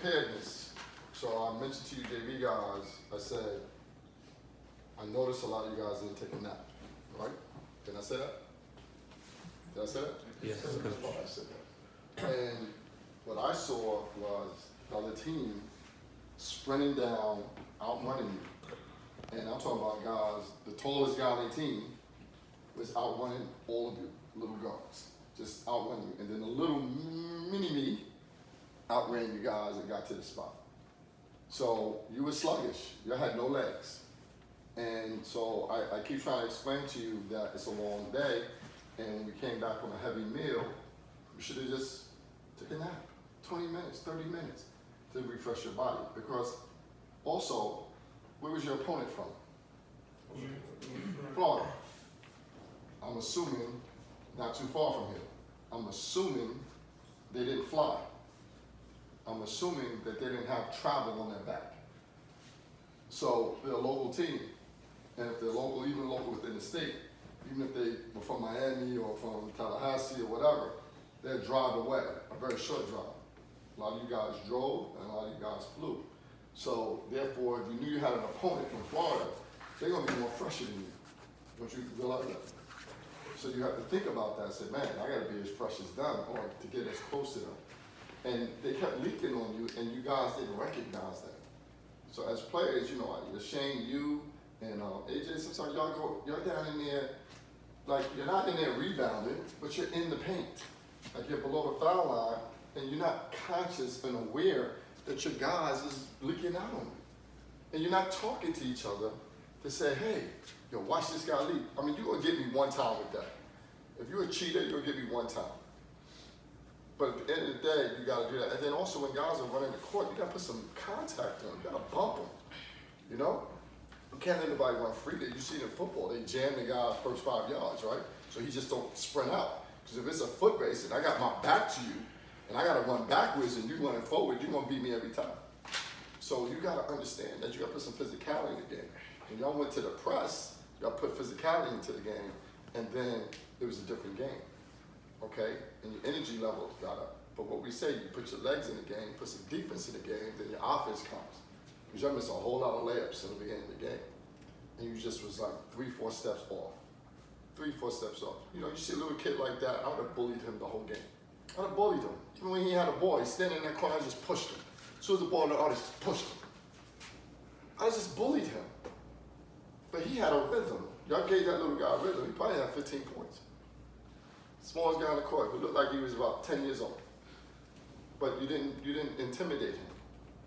preparedness. So I mentioned to you JV guys, I said, I noticed a lot of you guys didn't take a nap, right? Did I say that? Did I say that? Yes. I said that. And what I saw was the other team sprinting down, outrunning you. And I'm talking about guys, the tallest guy on their team was outrunning all of you, little guards. Just outrunning you. And then the little mini me outran you guys and got to the spot. So you were sluggish. You had no legs. And so I keep trying to explain to you that it's a long day, and when we came back from a heavy meal, we should have just took a nap, 20 minutes, 30 minutes to refresh your body. Because also, where was your opponent from? Florida. I'm assuming not too far from here. I'm assuming they didn't fly. I'm assuming that they didn't have travel on their back. So they're a local team. And if they're local, even local within the state, even if they were from Miami or from Tallahassee or whatever, they'll drive away, a very short drive. A lot of you guys drove and a lot of you guys flew. So therefore, if you knew you had an opponent from Florida, they're gonna be more fresher than you. Don't you realize that? So you have to think about that and say, man, I gotta be as fresh as them or to get as close to them. And they kept leaking on you and you guys didn't recognize that. So as players, you know, Shane, you, and AJ, sometimes you're down in there, like you're not in there rebounding, but you're in the paint. Like you're below the foul line, and you're not conscious and aware that your guys is leaking out on you. And you're not talking to each other to say, hey, yo, watch this guy leak. I mean, you're gonna get me one time with that. If you're a cheater, you're gonna get me one time. But at the end of the day, you gotta do that. And then also when guys are running the court, you gotta put some contact on them. You gotta bump them, you know? You can't let anybody run free. You see it in football, they jam the guy first 5 yards, right? So he just don't sprint out. Because if it's a foot race and I got my back to you, and I gotta run backwards and you running forward, you're gonna beat me every time. So you gotta understand that you gotta put some physicality in the game. When y'all went to the press, y'all put physicality into the game, and then it was a different game, okay? And your energy level got up. But what we say, you put your legs in the game, put some defense in the game, then your offense comes. Because y'all missed a whole lot of layups in the beginning of the game. And you just was like 3-4 steps off. 3-4 steps off. You know, you see a little kid like that, I would have bullied him the whole game. I would have bullied him. Even when he had a ball, he's standing in that corner, I just pushed him. As soon as the ball in the artist, just pushed him. I just bullied him. But he had a rhythm. Y'all gave that little guy a rhythm. He probably had 15 points. Smallest guy on the court, who looked like he was about 10 years old. But you didn't intimidate him.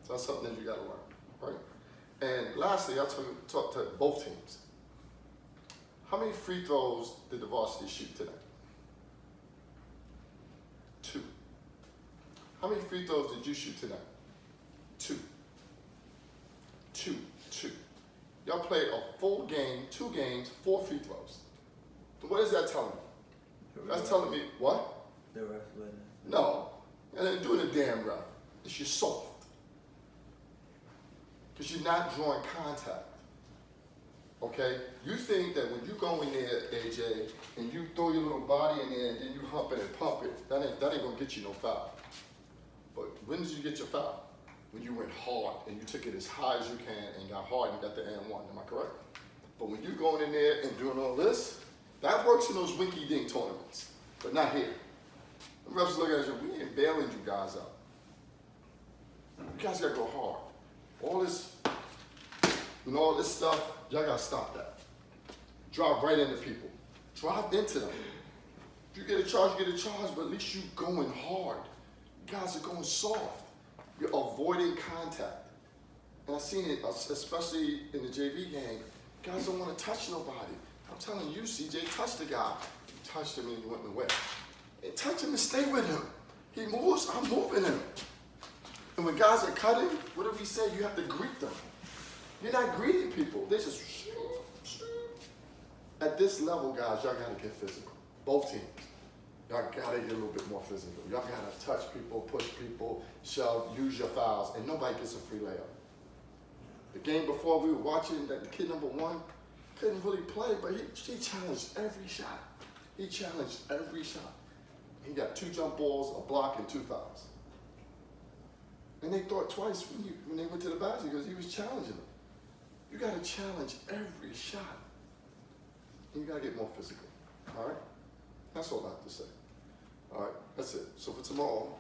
So that's something that you gotta learn, right? And lastly, I talk to both teams. How many free throws did the varsity shoot today? 2. How many free throws did you shoot tonight? 2. 2. Y'all played a full game, 2 games, 4 free throws. What is that telling me? That's telling me what? The ref wasn't. No, and then doing the damn ref. It's you're soft. Because you're not drawing contact. Okay? You think that when you go in there, AJ, and you throw your little body in there and then you hump it and pump it, that ain't gonna get you no foul. But when did you get your foul? When you went hard and you took it as high as you can and got hard and got the and one. Am I correct? But when you're going in there and doing all this, that works in those winky dink tournaments, but not here. The refs look at you, we ain't bailing you guys out. You guys gotta go hard. All this, all this stuff, y'all gotta stop that. Drive right into people. Drive into them. If you get a charge, you get a charge, but at least you going hard. You guys are going soft. You're avoiding contact. And I've seen it, especially in the JV game, guys don't want to touch nobody. I'm telling you, CJ, touch the guy. You touched him and you went away. And touch him and stay with him. He moves, I'm moving him. And when guys are cutting, what do we say? You have to greet them. You're not greeting people. They just, at this level, guys, y'all gotta get physical. Both teams. Y'all gotta get a little bit more physical. Y'all gotta touch people, push people, shove, use your fouls, and nobody gets a free layup. The game before we were watching, that the kid number 1 couldn't really play, but he challenged every shot. He challenged every shot. He got 2 jump balls, a block, and 2 fouls. And they thought twice when they went to the basket because he was challenging them. You got to challenge every shot. And you got to get more physical. All right? That's all I have to say. All right, that's it. So for tomorrow,